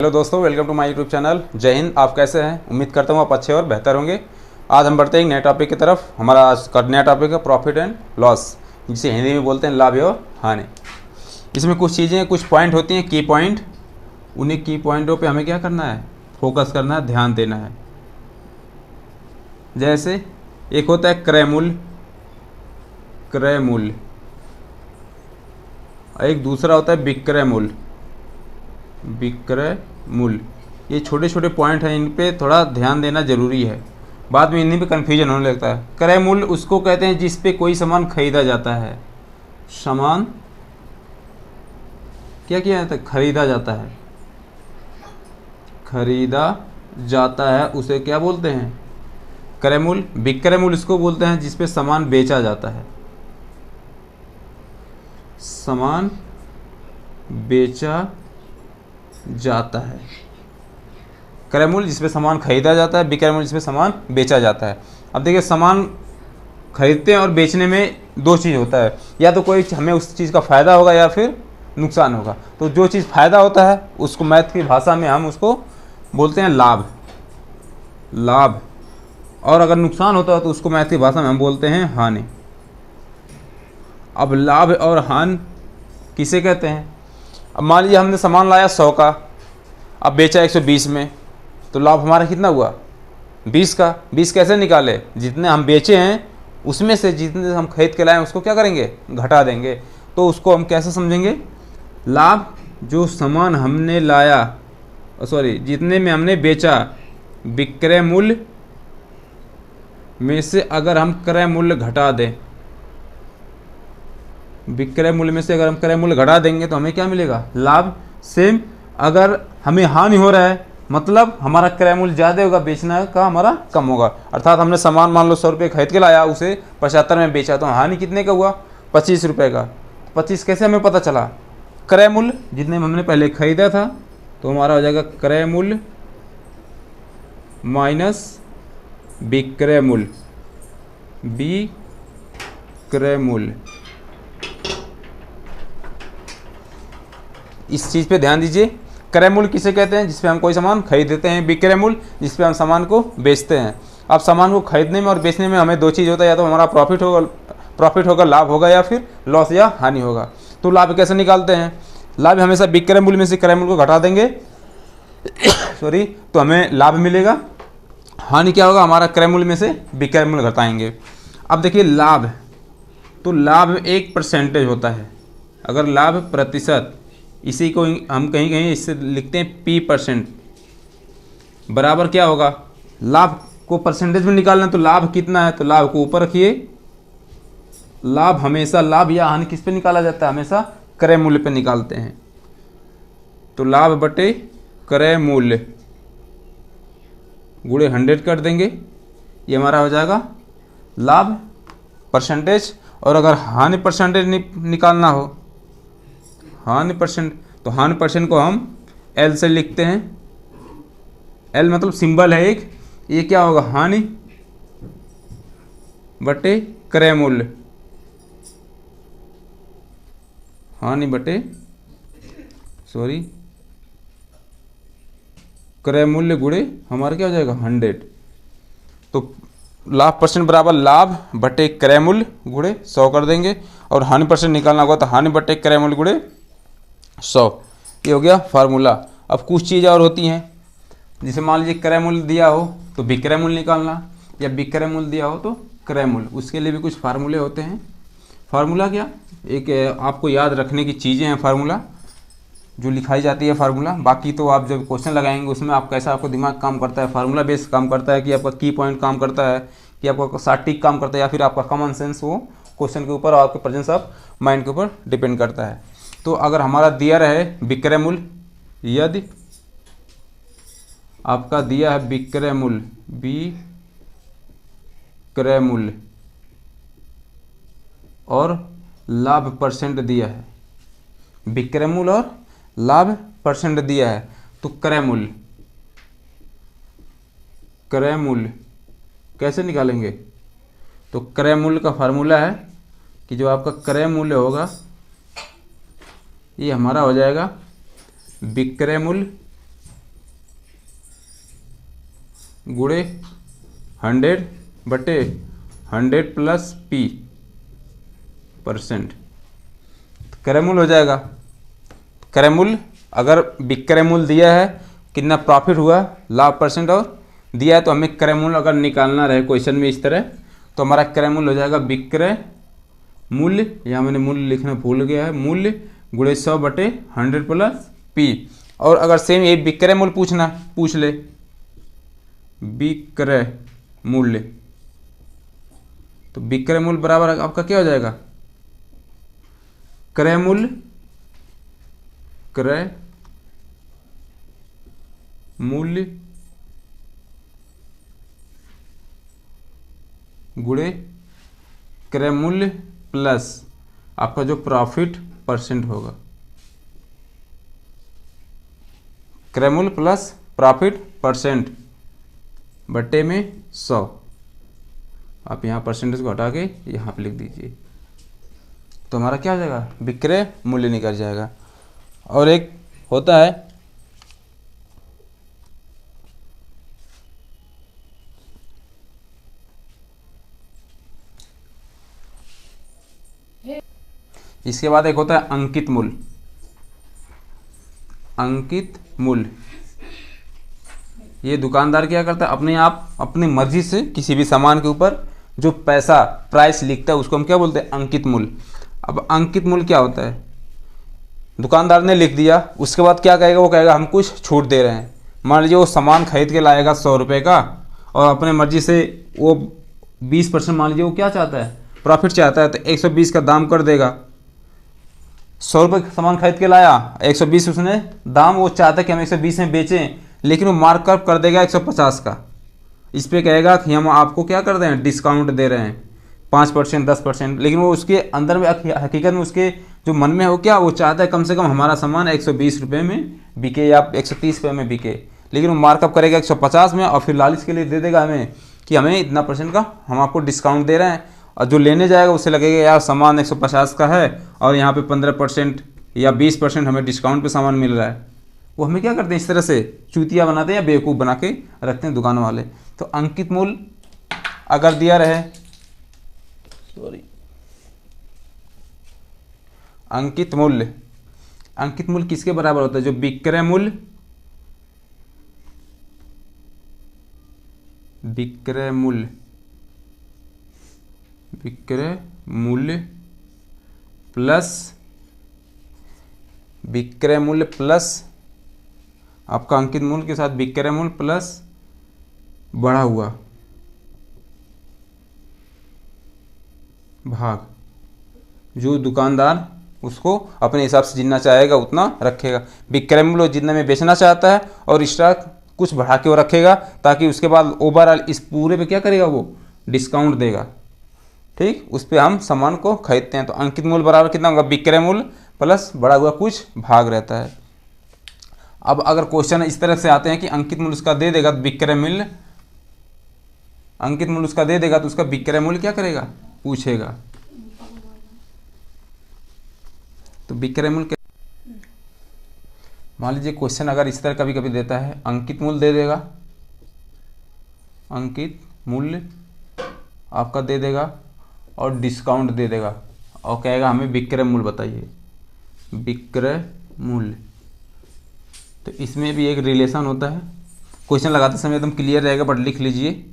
Hello दोस्तों, welcome to my YouTube channel. जय हिंद। आप कैसे हैं? उम्मीद करता हूँ आप अच्छे और बेहतर होंगे। आज हम बढ़ते हैं एक नए टॉपिक की तरफ। हमारा आज का नया टॉपिक है प्रॉफिट एंड लॉस, जिसे हिंदी में बोलते हैं लाभ और हानि। इसमें कुछ चीज़ें, कुछ पॉइंट होती हैं, की पॉइंट। उन्हीं की पॉइंटों पे हमें क्या करना है? फोकस करना है, ध्यान देना है। जैसे एक होता है क्रय मूल्य, क्रय मूल्य। एक दूसरा होता है विक्रय मूल्य, विक्रय मूल्य। ये छोटे छोटे पॉइंट हैं, इन पे थोड़ा ध्यान देना जरूरी है। बाद में इन्हीं पे कन्फ्यूजन होने लगता है। क्रय मूल्य उसको कहते हैं जिस पे कोई सामान खरीदा जाता है। सामान क्या किया जाता है? खरीदा जाता है। खरीदा जाता है उसे क्या बोलते हैं? क्रय मूल्य। विक्रय मूल्य इसको बोलते हैं जिस पे सामान बेचा जाता है। सामान बेचा जाता है। क्रय मूल्य जिसपे सामान खरीदा जाता है, विक्रय मूल्य जिसपे सामान बेचा जाता है। अब देखिए, सामान खरीदते हैं और बेचने में दो चीज़ होता है। या तो कोई हमें उस चीज़ का फ़ायदा होगा या फिर नुकसान होगा। तो जो चीज़ फ़ायदा होता है उसको मैथ की भाषा में हम उसको बोलते हैं लाभ, लाभ। और अगर नुकसान होता है तो उसको मैथ की भाषा में हम बोलते हैं हानि। अब लाभ और हानि किसे कहते हैं? अब मान लीजिए हमने सामान लाया 100 का, अब बेचा 120 में, तो लाभ हमारा कितना हुआ? 20 का। 20 कैसे निकाले? जितने हम बेचे हैं उसमें से जितने हम खरीद के लाए उसको क्या करेंगे? घटा देंगे। तो उसको हम कैसे समझेंगे? लाभ जो सामान हमने लाया, सॉरी, जितने में हमने बेचा, विक्रय मूल्य में से अगर हम क्रय मूल्य घटा दें, विक्रय मूल्य में से अगर हम क्रय मूल्य घटा देंगे तो हमें क्या मिलेगा? लाभ। सेम अगर हमें हानि हो रहा है, मतलब हमारा क्रय मूल्य ज़्यादा होगा, बेचना का हमारा कम होगा। अर्थात हमने सामान मान लो 100 रुपये खरीद के लाया, उसे 75 में बेचा, तो हानि कितने का हुआ? 25 रुपये का। 25 कैसे हमें पता चला? क्रय मूल्य जितने में हमने पहले खरीदा था, तो हमारा हो जाएगा क्रय मूल्य माइनस विक्रय मूल्य, विक्रय मूल्य। इस चीज़ पे ध्यान दीजिए। क्रय मूल्य किसे कहते हैं? जिसपे हम कोई सामान खरीद देते हैं। विक्रय मूल्य जिसपे हम सामान को बेचते हैं। अब सामान को खरीदने में और बेचने में हमें दो चीज़ होता है, या तो हमारा प्रॉफिट होगा, लाभ होगा, या फिर लॉस या हानि होगा। तो लाभ कैसे निकालते हैं? लाभ हमेशा विक्रय मूल्य में से क्रय मूल्य को घटा देंगे सॉरी, तो हमें लाभ मिलेगा। हानि क्या होगा? हमारा क्रय मूल्य में से विक्रय मूल्य घटाएंगे। अब देखिए, लाभ, तो लाभ एक परसेंटेज होता है। अगर लाभ प्रतिशत, इसी को हम कहीं कहीं इससे लिखते हैं P%, बराबर क्या होगा? लाभ को परसेंटेज में निकालना, तो लाभ कितना है? तो लाभ को ऊपर रखिए। लाभ हमेशा, लाभ या हानि किस पे निकाला जाता है? हमेशा क्रय मूल्य पे निकालते हैं। तो लाभ बटे क्रय मूल्य गुणे 100 कर देंगे, ये हमारा हो जाएगा लाभ परसेंटेज। और अगर हानि परसेंटेज निकालना हो, हानि परसेंट, तो हानि परसेंट को हम L से लिखते हैं। L मतलब सिंबल है एक। ये क्या होगा? हानि बटे क्रय मूल्य, हानि बटे क्रय मूल्य गुणे हमारा क्या हो जाएगा? 100। तो लाभ परसेंट बराबर लाभ बटे क्रय मूल्य गुणे 100 कर देंगे। और हानि परसेंट निकालना होगा तो हानि बटे क्रय मूल्य गुणे 100। ये हो गया फार्मूला। अब कुछ चीज़ और होती हैं, जिसे मान लीजिए क्रय मूल्य दिया हो तो विक्रय मूल्य निकालना, या विक्रय मूल्य दिया हो तो क्रय मूल्य। उसके लिए भी कुछ फार्मूले होते हैं। फार्मूला क्या, एक आपको याद रखने की चीज़ें हैं फार्मूला, जो लिखाई जाती है फार्मूला। बाकी तो आप जब क्वेश्चन लगाएंगे उसमें आप कैसा आपको दिमाग काम करता है, फार्मूला बेस काम करता है, कि आपका की पॉइंट काम करता है, कि आपका सटीक काम करता है, या फिर आपका कॉमन सेंस, वो क्वेश्चन के ऊपर और आपके प्रेजेंस ऑफ माइंड के ऊपर डिपेंड करता है। तो अगर हमारा दिया रहे विक्रय मूल्य, यदि आपका दिया है विक्रय मूल्य, विक्रय मूल्य, और लाभ परसेंट दिया है, विक्रय मूल्य और लाभ परसेंट दिया है, तो क्रय मूल्य, क्रय मूल्य कैसे निकालेंगे? तो क्रय मूल्य का फार्मूला है कि जो आपका क्रय मूल्य होगा, ये हमारा हो जाएगा विक्रय मूल्य गुणे 100/100 प्लस P %। क्रय मूल्य हो जाएगा। क्रय मूल्य अगर विक्रय मूल्य दिया है, कितना प्रॉफिट हुआ, लाभ परसेंट और दिया है, तो हमें क्रय मूल्य अगर निकालना रहे क्वेश्चन में इस तरह, तो हमारा क्रय मूल्य हो जाएगा विक्रय मूल्य, यहाँ मैंने मूल्य लिखना भूल गया है, मूल्य गुणे 100/100 प्लस P। और अगर सेम ये विक्रय मूल्य पूछ ले, विक्रय मूल्य, तो विक्रय मूल्य बराबर आपका क्या हो जाएगा, क्रय मूल्य गुणे क्रय मूल्य प्लस आपका जो प्रॉफिट परसेंट होगा, क्रय मूल्य प्लस प्रॉफिट परसेंट बट्टे में 100। आप यहाँ परसेंटेज को हटा के यहाँ पे लिख दीजिए, तो हमारा क्या हो जाएगा, विक्रय मूल्य निकल जाएगा। और एक होता है इसके बाद एक होता है अंकित मूल्य। अंकित मूल्य, ये दुकानदार क्या करता है, अपने आप अपनी मर्जी से किसी भी सामान के ऊपर जो पैसा प्राइस लिखता है उसको हम क्या बोलते हैं, अंकित मूल्य। अब अंकित मूल्य क्या होता है, दुकानदार ने लिख दिया, उसके बाद क्या कहेगा, वो कहेगा हम कुछ छूट दे रहे हैं। मान लीजिए वो सामान खरीद के लाएगा 100 रुपये का, और अपने मर्जी से वो 20% मान लीजिए वो क्या चाहता है, प्रॉफिट चाहता है, तो 120 का दाम कर देगा। 100 रुपये का सामान खरीद के लाया, 120 उसने दाम वो चाहता है कि हम 120 में बेचें, लेकिन वो मार्कअप कर देगा 150 का। इस पे कहेगा कि हम आपको क्या कर रहे हैं, डिस्काउंट दे रहे हैं 5% 10%, लेकिन वो उसके अंदर में हकीकत में उसके जो मन में है वो क्या, वो चाहता है कम से कम हमारा सामान 120 रुपये में बिके या 130 रुपये में बिके, लेकिन वो मार्कअप करेगा 150 में, और फिर लालच के लिए दे देगा हमें कि हमें इतना % का हम आपको डिस्काउंट दे रहे हैं। और जो लेने जाएगा उससे लगेगा यार सामान 150 का है और यहाँ पे 15% या 20% हमें डिस्काउंट पे सामान मिल रहा है। वो हमें क्या करते हैं, इस तरह से चूतिया बनाते हैं या बेवकूफ़ बना के रखते हैं दुकान वाले। तो अंकित मूल्य अगर दिया रहे, अंकित मूल्य किसके बराबर होता है, जो विक्रय मूल्य प्लस आपका अंकित मूल्य के साथ विक्रय मूल्य प्लस बढ़ा हुआ भाग, जो दुकानदार उसको अपने हिसाब से जितना चाहेगा उतना रखेगा। विक्रय मूल्य जितने में बेचना चाहता है और एक्स्ट्रा कुछ बढ़ा के वो रखेगा, ताकि उसके बाद ओवरऑल इस पूरे पे क्या करेगा, वो डिस्काउंट देगा। ठीक, उस पर हम सामान को खरीदते हैं। तो अंकित मूल्य बराबर कितना होगा, विक्रय मूल्य प्लस बढ़ा हुआ कुछ भाग रहता है। अब अगर क्वेश्चन इस तरह से आते हैं कि अंकित मूल्य उसका दे देगा तो विक्रय मूल्य, अंकित मूल्य उसका दे देगा तो उसका विक्रय मूल्य क्या करेगा, पूछेगा। तो विक्रय मूल्य, मान लीजिए क्वेश्चन अगर इस तरह कभी कभी देता है, अंकित मूल्य दे देगा, अंकित मूल्य आपका दे देगा और डिस्काउंट दे देगा, और कहेगा हमें विक्रय मूल्य बताइए, विक्रय मूल्य। तो इसमें भी एक रिलेशन होता है, क्वेश्चन लगाते समय एकदम क्लियर रहेगा, बट लिख लीजिए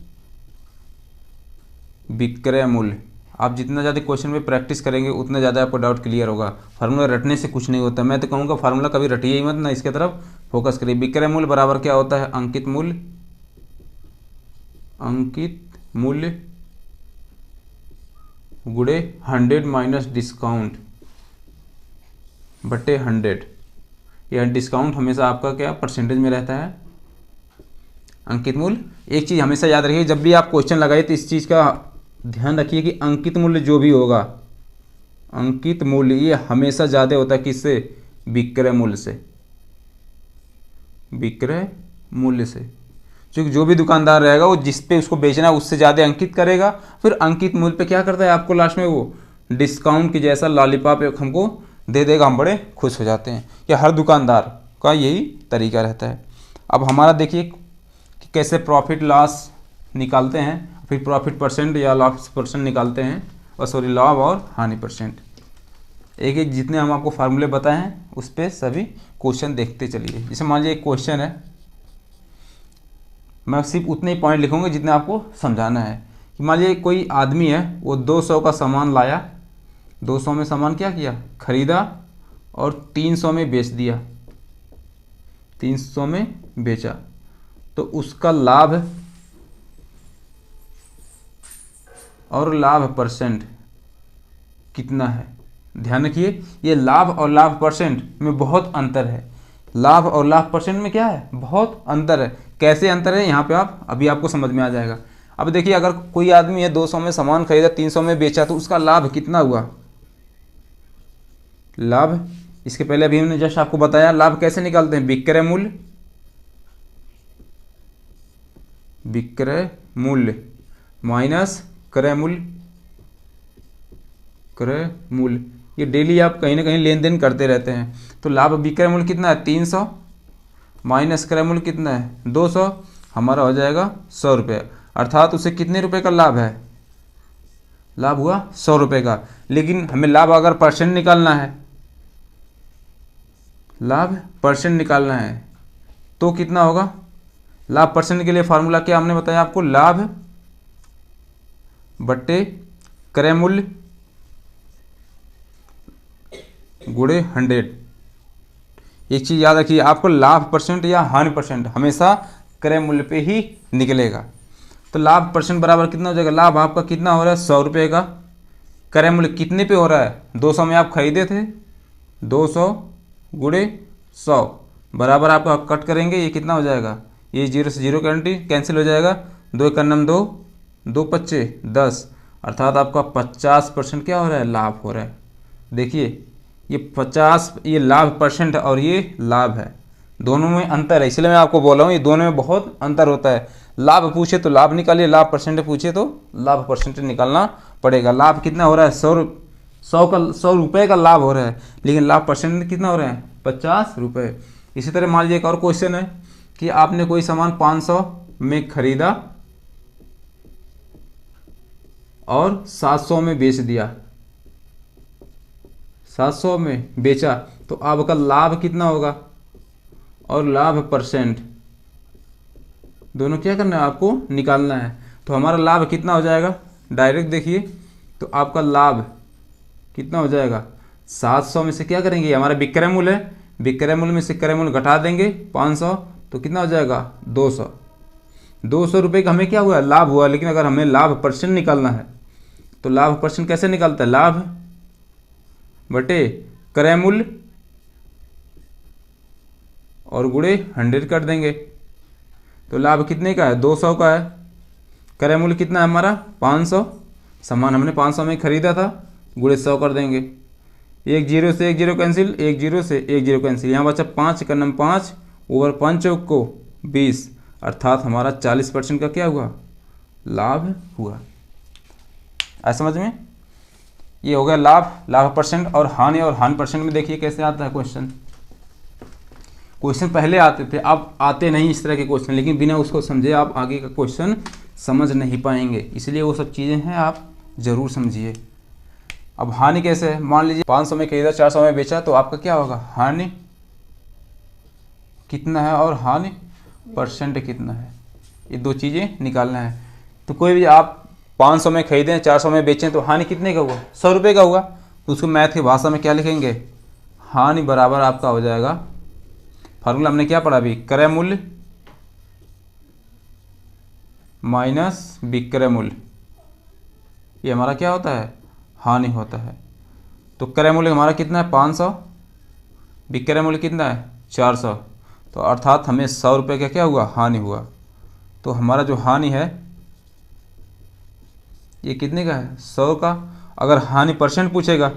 विक्रय मूल्य। आप जितना ज़्यादा क्वेश्चन में प्रैक्टिस करेंगे उतना ज़्यादा आपको डाउट क्लियर होगा। फार्मूला रटने से कुछ नहीं होता, मैं तो कहूँगा फार्मूला कभी रटिए ही मत ना, इसके तरफ फोकस करिए। विक्रय मूल्य बराबर क्या होता है, अंकित मूल्य गुणे 100 माइनस डिस्काउंट बटे 100। यह डिस्काउंट हमेशा आपका क्या परसेंटेज में रहता है, अंकित मूल्य। एक चीज़ हमेशा याद रखिए, जब भी आप क्वेश्चन लगाइए तो इस चीज़ का ध्यान रखिए कि अंकित मूल्य जो भी होगा, अंकित मूल्य ये हमेशा ज़्यादा होता है किससे, विक्रय मूल्य से, विक्रय मूल्य से। क्योंकि जो भी दुकानदार रहेगा वो जिस पे उसको बेचना है उससे ज़्यादा अंकित करेगा, फिर अंकित मूल्य पे क्या करता है, आपको लास्ट में वो डिस्काउंट की जैसा लॉलीपॉप हमको दे देगा, हम बड़े खुश हो जाते हैं। या हर दुकानदार का यही तरीका रहता है। अब हमारा देखिए कि कैसे प्रॉफिट लॉस निकालते हैं, फिर प्रॉफिट परसेंट या लॉस परसेंट निकालते हैं, और सॉरी लाभ और हानि परसेंट। एक एक जितने हम आपको फार्मूले बताए हैं उस पर सभी क्वेश्चन देखते चलिए। जैसे मान लीजिए एक क्वेश्चन है, मैं सिर्फ उतने ही पॉइंट लिखूंगा जितने आपको समझाना है। कि मान लीजिए कोई आदमी है, वो 200 का सामान लाया, 200 में सामान क्या किया, खरीदा और 300 में बेच दिया, 300 में बेचा, तो उसका लाभ और लाभ परसेंट कितना है। ध्यान रखिए, ये लाभ और लाभ परसेंट में बहुत अंतर है। लाभ और लाभ परसेंट में क्या है, बहुत अंतर है। कैसे अंतर है, यहाँ पे आप अभी आपको समझ में आ जाएगा। अब देखिए, अगर कोई आदमी है 200 में सामान खरीदा, 300 में बेचा, तो उसका लाभ कितना हुआ। लाभ, इसके पहले अभी हमने जस्ट आपको बताया लाभ कैसे निकालते हैं, विक्रय मूल्य, विक्रय मूल्य माइनस क्रय मूल्य, क्रय मूल्य। ये डेली आप कहीं ना कहीं लेन देन करते रहते हैं। तो लाभ विक्रय मूल्य कितना है, 300 माइनस क्रय मूल्य कितना है, 200, हमारा हो जाएगा 100 रुपये। अर्थात उसे कितने रुपए का लाभ है, लाभ हुआ 100 रुपये का। लेकिन हमें लाभ अगर परसेंट निकालना है, लाभ परसेंट निकालना है, तो कितना होगा। लाभ परसेंट के लिए फार्मूला क्या हमने बताया आपको, लाभ बट्टे क्रय मूल्य गुणे 100। एक चीज़ याद रखिए, आपको लाभ परसेंट या हानि परसेंट हमेशा क्रय मूल्य पे ही निकलेगा। तो लाभ परसेंट बराबर कितना हो जाएगा, लाभ आपका कितना हो रहा है 100 रुपये का, क्रय मूल्य कितने पे हो रहा है, 200 में आप खरीदे थे, 200 गुणे 100 बराबर आपका कट करेंगे, ये कितना हो जाएगा, ये 0 से 0 कैंसिल हो जाएगा, 2 1 9 2, 2 5 10, अर्थात आपका 50% क्या हो रहा है, लाभ हो रहा है। देखिए ये 50, ये लाभ परसेंट और ये लाभ है, दोनों में अंतर है। इसलिए मैं आपको बोल रहा हूँ ये दोनों में बहुत अंतर होता है। लाभ पूछे तो लाभ निकालिए, लाभ परसेंट पूछे तो लाभ परसेंट निकालना पड़ेगा। लाभ कितना हो रहा है, 100 रुपये का लाभ हो रहा है, लेकिन लाभ परसेंट कितना हो रहा है, 50 रुपये। इसी तरह मान लीजिए एक और क्वेश्चन है कि आपने कोई सामान 500 में खरीदा और 700 में बेच दिया, 700 में बेचा, तो आपका लाभ कितना होगा और लाभ परसेंट दोनों क्या करना है, आपको निकालना है। तो हमारा लाभ कितना हो जाएगा, डायरेक्ट देखिए, तो आपका लाभ कितना हो जाएगा, 700 में से क्या करेंगे, हमारा विक्रय मूल्य है, विक्रय मूल्य में से क्रय मूल्य घटा देंगे 500, तो कितना हो जाएगा 200। 200 रुपये का हमें क्या हुआ, लाभ हुआ। लेकिन अगर हमें लाभ परसेंट निकालना है तो लाभ परसेंट कैसे निकालता है, लाभ बटे क्रय मूल्य और गुणे 100 कर देंगे। तो लाभ कितने का है, 200 का है, क्रय मूल्य कितना है हमारा 500, सामान हमने 500 में खरीदा था, गुणे 100 कर देंगे। 1 0 से 1 0 कैंसिल, 1 0 से 1 0 कैंसिल, यहाँ बचा 5 का नम 5 ओवर 5 को 20, अर्थात हमारा 40% का क्या हुआ, लाभ हुआ। ऐसा समझ में, ये हो गया लाभ, लाभ परसेंट। और हानि परसेंट में देखिए कैसे आता है क्वेश्चन। क्वेश्चन पहले आते थे, अब आते नहीं इस तरह के क्वेश्चन, लेकिन बिना उसको समझे आप आगे का क्वेश्चन समझ नहीं पाएंगे। इसलिए वो सब चीज़ें हैं आप ज़रूर समझिए। अब हानि कैसे है, मान लीजिए 500 में खरीदा, 400 में बेचा, तो आपका क्या होगा, हानि कितना है और हानि परसेंट कितना है, ये दो चीज़ें निकालना है। तो कोई भी आप 500 में खरीदें, 400 में बेचें, तो हानि कितने का हुआ, 100 रुपये का हुआ। तो उसको मैथ की भाषा में क्या लिखेंगे, हानि बराबर आपका हो जाएगा, फार्मूला हमने क्या पढ़ा अभी, क्रय मूल्य माइनस विक्रय मूल्य, ये हमारा क्या होता है, हानि होता है। तो क्रय मूल्य हमारा कितना है 500, विक्रय मूल्य कितना है 400, तो अर्थात हमें 100 रुपये का क्या हुआ, हानि हुआ। तो हमारा जो हानि है ये कितने का है, 100 का। अगर हानि परसेंट पूछेगा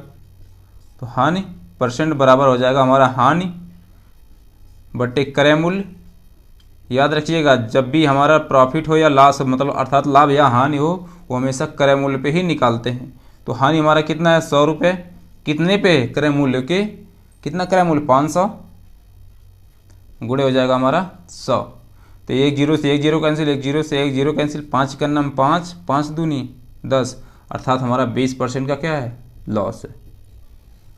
तो हानि परसेंट बराबर हो जाएगा हमारा हानि बटे क्रय मूल्य। याद रखिएगा, जब भी हमारा प्रॉफिट हो या लॉस, मतलब अर्थात लाभ या हानि हो, वो हमेशा क्रय मूल्य पे ही निकालते हैं। तो हानि हमारा कितना है 100 रुपये, कितने पे, क्रय मूल्य के, कितना क्रय मूल्य 500, गुणे हो जाएगा हमारा 100। तो एक जीरो से एक जीरो कैंसिल, एक जीरो से एक जीरो कैंसिल, 5 का नाम 5, 5 दूनी 10, अर्थात हमारा 20% का क्या है, लॉस है।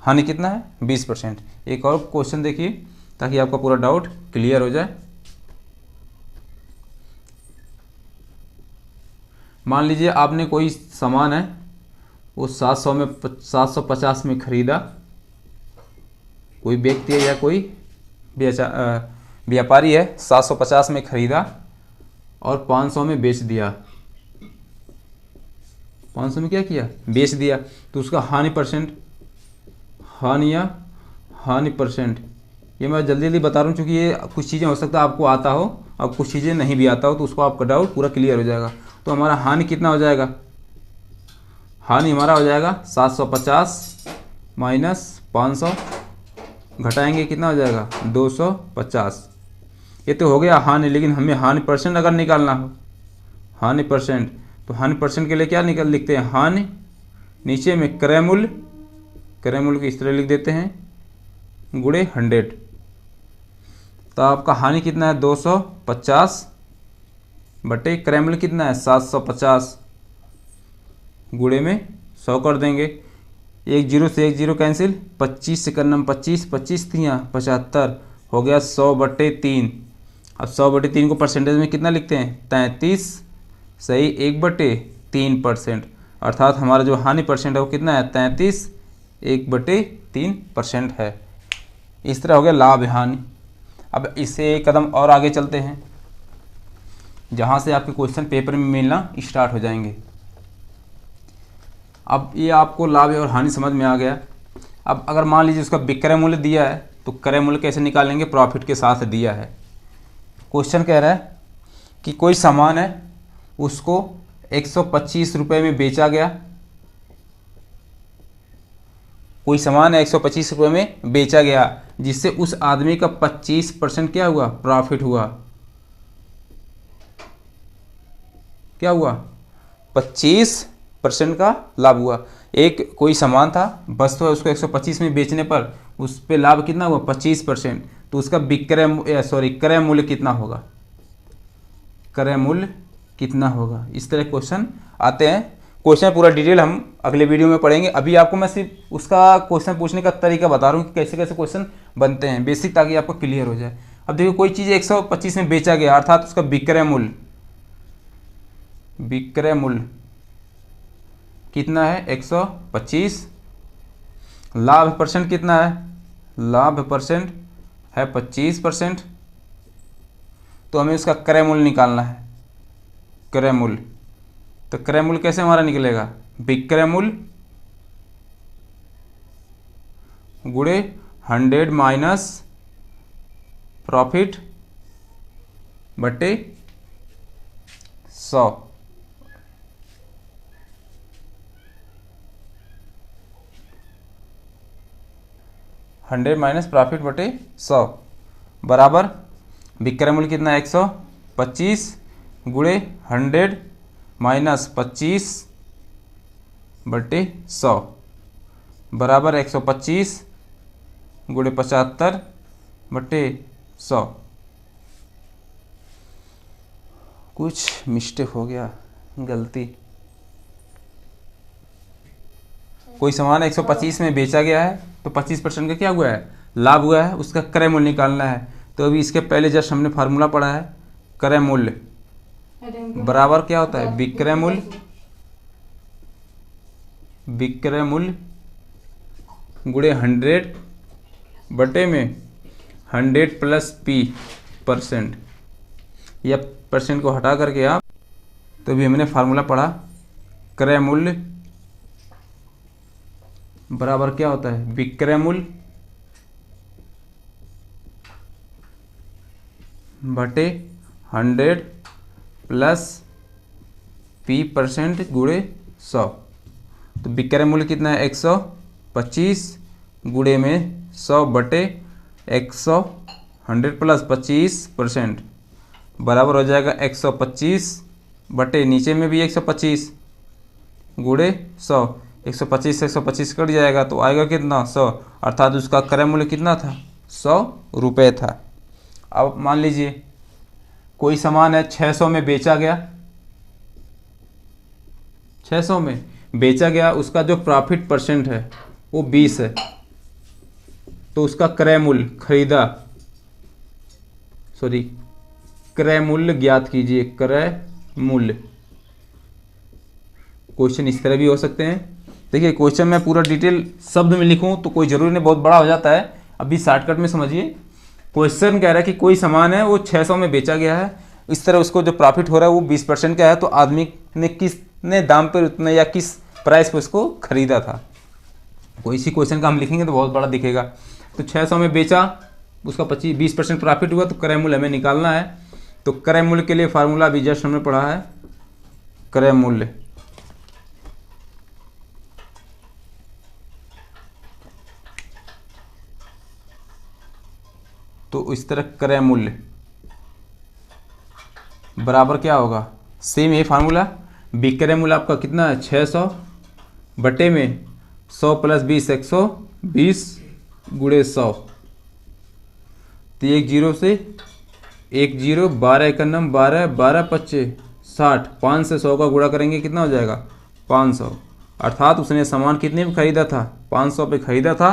हानि कितना है, 20%। एक और क्वेश्चन देखिए ताकि आपका पूरा डाउट क्लियर हो जाए। मान लीजिए आपने कोई सामान है वो 750 में खरीदा, कोई व्यक्ति है या कोई व्यापारी है, 750 में खरीदा और 500 में बेच दिया। 500 में क्या किया, बेच दिया। तो उसका हानि परसेंट, हानि परसेंट, ये मैं जल्दी जल्दी बता रहा हूँ क्योंकि ये कुछ चीज़ें हो सकता है आपको आता हो और कुछ चीज़ें नहीं भी आता हो, तो उसको आपका डाउट पूरा क्लियर हो जाएगा। तो हमारा हानि कितना हो जाएगा, हानि हमारा हो जाएगा 750 माइनस 500, घटाएंगे कितना हो जाएगा 250। ये तो हो गया हानि, लेकिन हमें हानि परसेंट अगर निकालना हो, हानि परसेंट, तो हानि परसेंट के लिए क्या लिखते हैं, हानि, नीचे में क्रय मूल्य, क्रय मूल्य को इस तरह लिख देते हैं गुणे 100। तो आपका हानि कितना है 250 बटे क्रय मूल्य कितना है 750, गुणे में 100 कर देंगे। एक जीरो से एक जीरो कैंसिल, 25 से करना 25, 25 तियाँ 75, हो गया 100/3। अब 100/3 को परसेंटेज में कितना लिखते हैं, 33 सही 1/3%, अर्थात हमारा जो हानि परसेंट है वो कितना है 33 1/3% है। इस तरह हो गया लाभ हानि। अब इससे एक कदम और आगे चलते हैं जहाँ से आपके क्वेश्चन पेपर में मिलना स्टार्ट हो जाएंगे। अब ये आपको लाभ और हानि समझ में आ गया। अब अगर मान लीजिए उसका विक्रय मूल्य दिया है तो क्रय मूल्य कैसे निकालेंगे, प्रॉफिट के साथ दिया है। क्वेश्चन कह रहा है कि कोई सामान है उसको 125 रुपये में बेचा गया, कोई सामान है 125 रुपये में बेचा गया, जिससे उस आदमी का 25% क्या हुआ, प्रॉफिट हुआ। क्या हुआ, 25% का लाभ हुआ। एक कोई सामान था, वस्तु है, उसको 125 में बेचने पर उस पे लाभ कितना हुआ 25%, तो उसका क्रय मूल्य कितना होगा, क्रय मूल्य कितना होगा। इस तरह क्वेश्चन आते हैं। क्वेश्चन पूरा डिटेल हम अगले वीडियो में पढ़ेंगे। अभी आपको मैं सिर्फ उसका क्वेश्चन पूछने का तरीका बता रहा हूँ कि कैसे कैसे क्वेश्चन बनते हैं बेसिक, ताकि आपको क्लियर हो जाए। अब देखिए कोई चीज़ 125 में बेचा गया, अर्थात उसका विक्रय मूल्य, विक्रय मूल्य कितना है 125, लाभ परसेंट कितना है, लाभ परसेंट है 25%, तो हमें उसका क्रय मूल्य निकालना है, क्रय मूल्य। तो क्रय मूल्य कैसे हमारा निकलेगा, विक्रय मूल्य गुणे 100 माइनस प्रॉफिट बटे 100। हंड्रेड माइनस प्रॉफिट बटे 100 बराबर विक्रय मूल्य कितना है 125 गुणे 100 माइनस 25 बटे 100 बराबर 125 गुणे 75 बटे 100। कुछ मिस्टेक हो गया, गलती। कोई सामान 125 में बेचा गया है तो 25% का क्या हुआ है, लाभ हुआ है, उसका क्रय मूल्य निकालना है। तो अभी इसके पहले जस्ट हमने फार्मूला पढ़ा है, क्रय मूल्य बराबर क्या होता है, विक्रय मूल्य, विक्रय मूल्य गुणे 100 बटे में 100 प्लस P%, या परसेंट को हटा करके आप, तो अभी हमने फार्मूला पढ़ा, क्रय मूल्य बराबर क्या होता है, विक्रय मूल्य बटे 100 प्लस P% गुणे 100। तो विक्रय मूल्य कितना है 125 गुणे में 100 बटे 100, 100 प्लस 25% बराबर हो जाएगा 125 बटे नीचे में भी 125 गुणे 100। 125 से 125 कट जाएगा तो आएगा कितना 100, अर्थात उसका क्रय मूल्य कितना था 100 रुपये था। अब मान लीजिए कोई सामान है 600 में बेचा गया, 600 में बेचा गया, उसका जो प्रॉफिट परसेंट है वो 20 है, तो उसका क्रय मूल्य क्रय मूल्य ज्ञात कीजिए। क्रय मूल्य। क्वेश्चन इस तरह भी हो सकते हैं। देखिए क्वेश्चन में पूरा डिटेल शब्द में लिखूं तो कोई ज़रूरी नहीं बहुत बड़ा हो जाता है, अभी शॉर्टकट में समझिए। क्वेश्चन कह रहा है कि कोई सामान है वो 600 में बेचा गया है, इस तरह उसको जो प्रॉफिट हो रहा है वो 20% का है, तो आदमी ने किसने दाम पर उतने या किस प्राइस पर उसको खरीदा था। कोई इसी क्वेश्चन का हम लिखेंगे तो बहुत बड़ा दिखेगा। तो 600 में बेचा, उसका 20% प्रॉफिट हुआ, तो क्रय मूल्य हमें निकालना है। तो क्रय मूल्य के लिए फार्मूला अभी जस्ट हमने पढ़ा है, क्रय मूल्य। तो इस तरह क्रय मूल्य बराबर क्या होगा, सेम ये फार्मूला। विक्रय मूल्य आपका कितना है 600 बटे में 100 + 20 120 गुणे 100, तो एक जीरो से एक जीरो, 12 एकन्नम 12, 12 पच्चे 60, 5 से 100 का गुणा करेंगे कितना हो जाएगा 500। अर्थात उसने सामान कितने में खरीदा था 500 पे खरीदा था,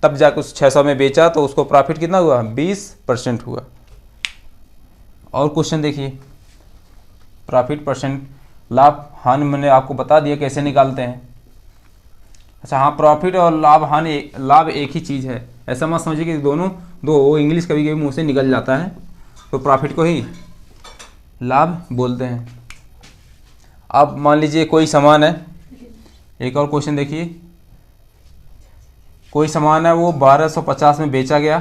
तब जाकर उस 600 में बेचा, तो उसको प्रॉफिट कितना हुआ 20% हुआ। और क्वेश्चन देखिए, प्रॉफिट परसेंट, लाभ हानि मैंने आपको बता दिया कैसे निकालते हैं। अच्छा हाँ, प्रॉफिट और लाभ हानि, लाभ एक ही चीज़ है, ऐसा मत समझिए कि दोनों दो, वो इंग्लिश कभी कभी मुंह से निकल जाता है, तो प्रॉफिट को ही लाभ बोलते हैं। अब मान लीजिए कोई सामान है, एक और क्वेश्चन देखिए, कोई सामान है वो 1250 में बेचा गया,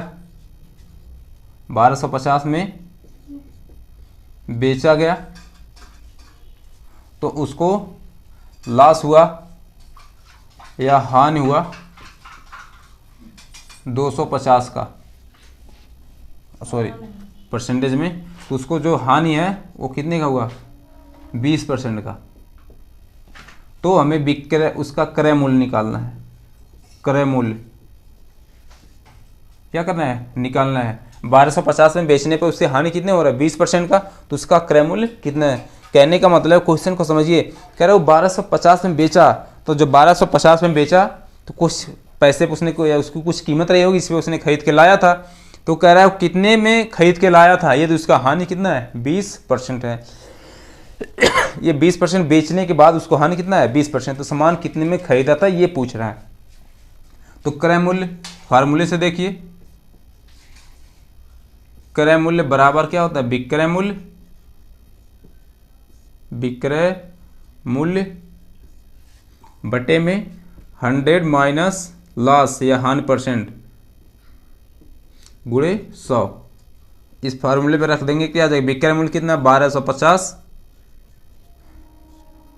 1250 में बेचा गया, तो उसको लॉस हुआ या हानि हुआ 250 का, परसेंटेज में, तो उसको जो हानि है वो कितने का हुआ 20% का। तो हमें विक्रय, उसका क्रय मूल्य निकालना है। क्रय मूल्य क्या करना है, निकालना है। 1250 में बेचने पर उससे हानि कितने हो रहा है 20% का, तो उसका क्रय मूल्य कितना है। कहने का मतलब क्वेश्चन को समझिए, कह रहे हो 1250 में बेचा, तो जो 1250 में बेचा तो कुछ पैसे उसने को, या उसकी कुछ कीमत रही होगी, इसमें उसने खरीद के लाया था, तो कह रहा है कितने में खरीद के लाया था, ये तो उसका हानि कितना है 20% है। ये 20% बेचने के बाद उसको हानि कितना है 20%, तो सामान कितने में खरीदा था ये पूछ रहा है। तो क्रय मूल्य फार्मूले से देखिए, क्रय मूल्य बराबर क्या होता है, विक्रय मूल्य, विक्रय मूल्य बटे में 100 माइनस लॉस या हानि परसेंट गुणे 100। इस फार्मूले पे रख देंगे, क्या आ जाएगा, विक्रय मूल्य कितना 1250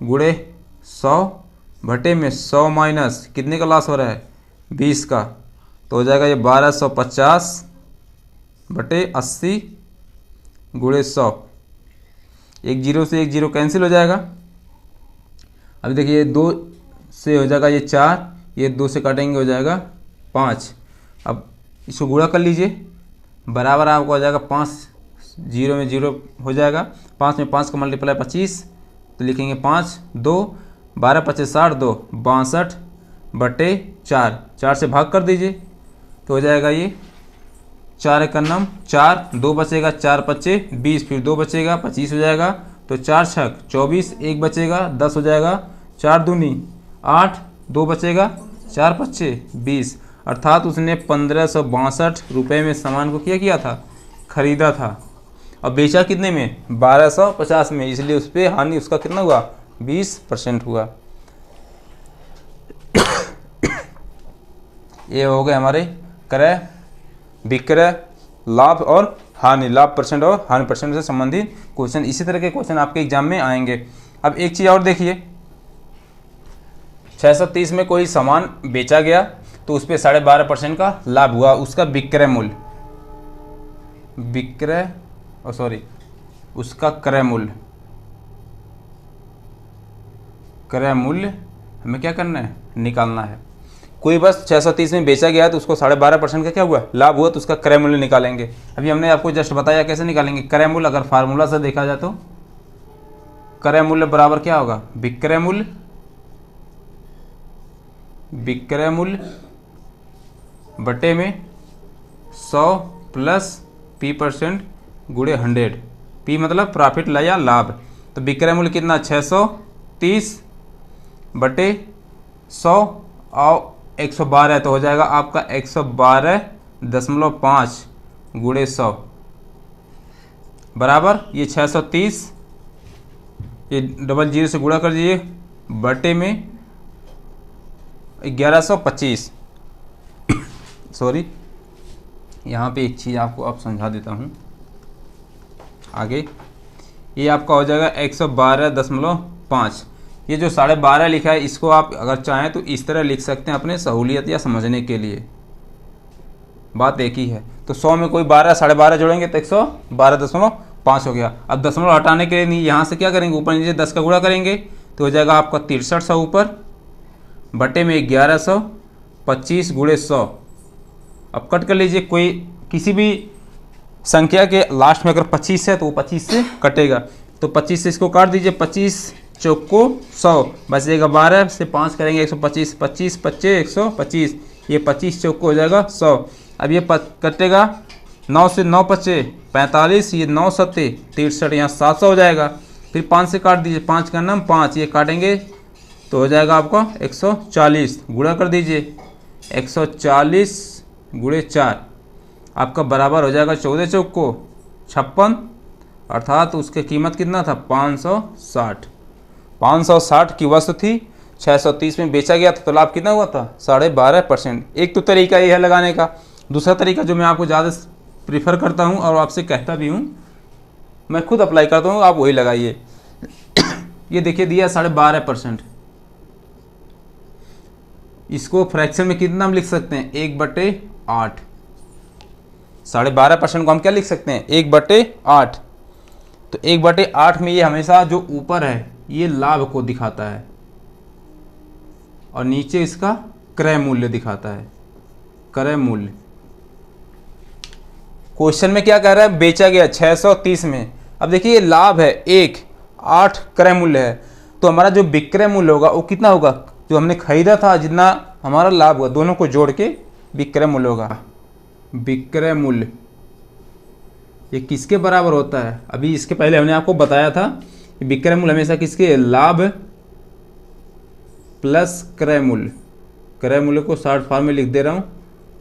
गुणे 100 बटे में 100 माइनस कितने का लॉस हो रहा है 20 का, तो हो जाएगा ये 1250 बटे 80 गुणे 100। एक जीरो से एक जीरो कैंसिल हो जाएगा। अभी देखिए 2 से हो जाएगा ये 4, ये 2 से काटेंगे हो जाएगा 5। अब इसको गुणा कर लीजिए, बराबर आपको हो जाएगा 5, जीरो में जीरो हो जाएगा, 5 में 5 का मल्टीप्लाई 25, तो लिखेंगे 5 2 12 25 60 2 62 बटे 4, 4 से भाग कर दीजिए, तो हो जाएगा ये 4 एकन्नम 4, 2 बचेगा, 4 पच्चे 20, फिर 2 बचेगा 25 हो जाएगा, तो 4 छक 24, 1 बचेगा 10 हो जाएगा, 4 दूनी 8, 2 बचेगा, 4 पच्चे 20। अर्थात उसने 1562 रुपये में सामान को किया था, खरीदा था, और बेचा कितने में 1250 में, इसलिए उस पर हानि उसका कितना हुआ 20% हुआ। ये हो गए हमारे क्रय, विक्रय, लाभ और हानि, लाभ परसेंट और हानि परसेंट से संबंधित क्वेश्चन। इसी तरह के क्वेश्चन आपके एग्जाम में आएंगे। अब एक चीज़ और देखिए, 630 में कोई सामान बेचा गया, तो उस पर 12.5% का लाभ हुआ, उसका विक्रय मूल्य, उसका क्रय मूल्य, क्रय मूल्य हमें क्या करना है, निकालना है। कोई बस 630 में बेचा गया तो उसको 12.5% का क्या हुआ, लाभ हुआ, तो उसका क्रय मूल्य निकालेंगे। अभी हमने आपको जस्ट बताया कैसे निकालेंगे क्रय मूल्य। अगर फार्मूला से देखा जाए तो क्रय मूल्य बराबर क्या होगा, विक्रय मूल्य, विक्रय मूल्य बटे में 100 प्लस P% गुणे 100। P मतलब प्रॉफिट या लाभ। तो विक्रय मूल्य कितना 630 बटे 100 और 112, तो हो जाएगा आपका 112.5 गुणे 100 बराबर ये 630, ये डबल जीरो से गुणा कर दीजिए बटे में 1125। सॉरी, यहाँ पे एक चीज़ आपको अब समझा देता हूँ आगे। ये आपका हो जाएगा 112.5। ये जो 12.5 लिखा है इसको आप अगर चाहें तो इस तरह लिख सकते हैं अपने सहूलियत या समझने के लिए, बात एक ही है। तो 100 में कोई 12 12.5 जोड़ेंगे तो 112.5 हो गया। अब दशमलव हटाने के लिए नहीं, यहाँ से क्या करेंगे, ऊपर नीचे 10 का गुणा करेंगे तो हो जाएगा आपका 6300 ऊपर बटे में 1125 गुणे 100। अब कट कर लीजिए, कोई किसी भी संख्या के लास्ट में अगर 25 है तो वो 25 से कटेगा, तो 25 से इसको काट दीजिए, 25 चौको 100 बचेगा 12 से 5 करेंगे 125, 25 25 125, ये 25 चौको हो जाएगा 100। अब ये कटेगा 9 से 9 बचे 45, ये 9 सत्ते 63, यहाँ 700 हो जाएगा। फिर 5 से काट दीजिए, 5 का नाम 5, ये काटेंगे तो हो जाएगा आपका 140, गुणा कर दीजिए 140 गुणे 4 आपका बराबर हो जाएगा 14 चौको 56, अर्थात उसकी कीमत कितना था 560। 560 की वस्तु थी, 630 में बेचा गया था, तो लाभ कितना हुआ था 12.5%। एक तो तरीका ये है लगाने का। दूसरा तरीका जो मैं आपको ज़्यादा प्रीफर करता हूँ और आपसे कहता भी हूँ, मैं खुद अप्लाई करता हूँ, आप वही लगाइए। ये देखिए दिया 12.5%, इसको फ्रैक्शन में कितना हम लिख सकते हैं 1/8। 12.5% को हम क्या लिख सकते हैं 1/8। तो 1/8 में ये हमेशा जो ऊपर है ये लाभ को दिखाता है और नीचे इसका क्रय मूल्य दिखाता है, क्रय मूल्य। क्वेश्चन में क्या कह रहा है, बेचा गया 630 में। अब देखिए ये लाभ है 8 क्रय मूल्य है, तो हमारा जो विक्रय मूल्य होगा वो कितना होगा, जो हमने खरीदा था जितना हमारा लाभ हुआ, दोनों को जोड़ के विक्रय मूल्य होगा। विक्रय मूल्य ये किसके बराबर होता है, अभी इसके पहले हमने आपको बताया था कि विक्रय मूल्य हमेशा किसके, लाभ प्लस क्रय मूल्य। क्रय मूल्य को शॉर्ट फॉर्म में लिख दे रहा हूँ,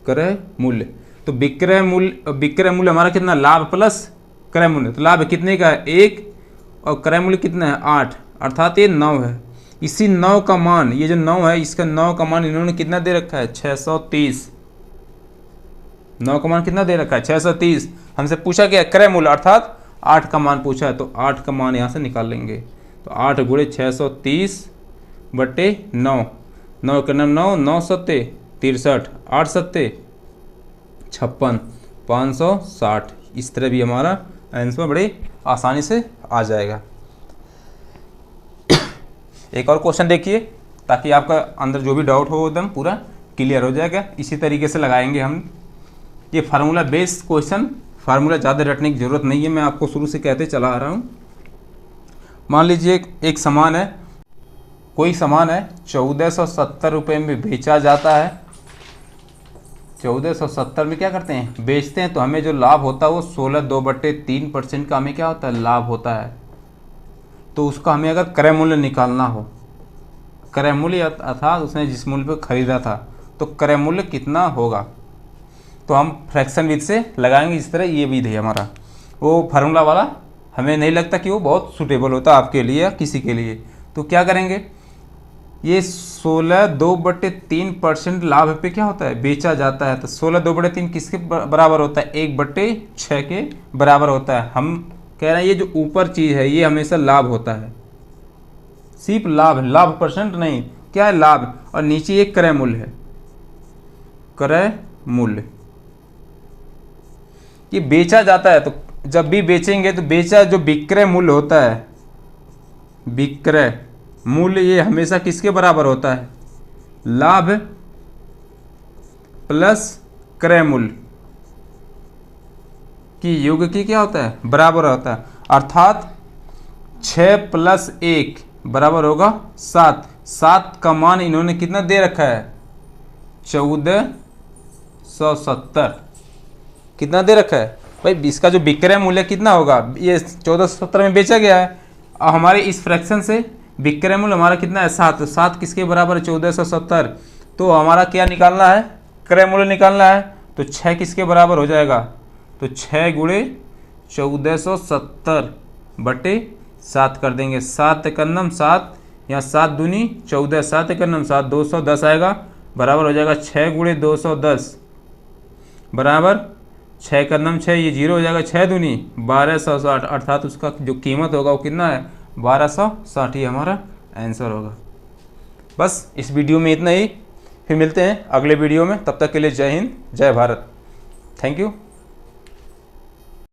क्रय मूल्य। तो विक्रय मूल्य हमारा कितना, लाभ प्लस क्रय मूल्य। तो लाभ कितने का है 1 और क्रय मूल्य कितना है 8, अर्थात ये 9 है। इसी 9 का मान, ये जो 9 है इसका 9 का मान इन्होंने कितना दे रखा है 630। 9 का मान कितना दे रखा है 630। हमसे पूछा गया क्रय मूल्य अर्थात 8 का मान पूछा है, तो 8 का मान यहाँ से निकाल लेंगे। तो 8 गुणे 630 बटे 9, 9 के नाम 9, 9 सत्ते 63, 8 सत्ते 56, 560। इस तरह भी हमारा आंसर बड़े आसानी से आ जाएगा। एक और क्वेश्चन देखिए, ताकि आपका अंदर जो भी डाउट हो एकदम पूरा क्लियर हो जाएगा। इसी तरीके से लगाएंगे हम ये फार्मूला बेस्ड क्वेश्चन। फार्मूला ज़्यादा रटने की ज़रूरत नहीं है, मैं आपको शुरू से कहते चला आ रहा हूँ। मान लीजिए एक सामान है, कोई सामान है 1470 रुपये में बेचा जाता है। 1470 में क्या करते हैं, बेचते हैं, तो हमें जो लाभ होता है वो 16/2/3% का हमें क्या होता है, लाभ होता है। तो उसका हमें अगर क्रय मूल्य निकालना हो, क्रय मूल्य अर्थात उसने जिस मूल्य पर खरीदा था, तो क्रय मूल्य कितना होगा, तो हम फ्रैक्शन विधि से लगाएंगे। इस तरह ये विधि है हमारा, वो फार्मूला वाला हमें नहीं लगता कि वो बहुत सूटेबल होता आपके लिए या किसी के लिए। तो क्या करेंगे, ये 16/2/3% लाभ पे क्या होता है, बेचा जाता है। तो 16/2/3 किसके बराबर होता है, 1/6 के बराबर होता है। हम कह रहे हैं ये जो ऊपर चीज़ है ये हमेशा लाभ होता है, सिर्फ लाभ परसेंट नहीं, क्या है लाभ, और नीचे एक क्रय मूल्य है, क्रय मूल्य। ये बेचा जाता है, तो जब भी बेचेंगे तो बेचा जो विक्रय मूल्य होता है, विक्रय मूल्य ये हमेशा किसके बराबर होता है, लाभ प्लस क्रय मूल्य की योग की क्या होता है, बराबर होता है। अर्थात 6 प्लस 1 बराबर होगा 7। 7 का मान इन्होंने कितना दे रखा है, 1470। कितना दे रखा है भाई, इसका जो विक्रय मूल्य कितना होगा, ये 1470 में बेचा गया है। और हमारे इस फ्रैक्शन से विक्रय मूल्य हमारा कितना है, 7। 7 किसके बराबर है, 1470। तो हमारा क्या निकालना है, क्रय मूल्य निकालना है। तो 6 किसके बराबर हो जाएगा, तो 6 गुणे 1470 बटे 7 कर देंगे। 7 एकन्नम 7, यहाँ 7 दूनी 14, 7 एकन्नम 7, 210 आएगा, बराबर हो जाएगा 6 गुणे 210 बराबर 6 एकन्नम 6, ये 0 हो जाएगा, 6 दूनी 1260। अर्थात उसका जो कीमत होगा वो कितना है, 1260 ही हमारा आंसर होगा। बस इस वीडियो में इतना ही, फिर मिलते हैं अगले वीडियो में। तब तक के लिए जय हिंद, जय भारत। Thank you.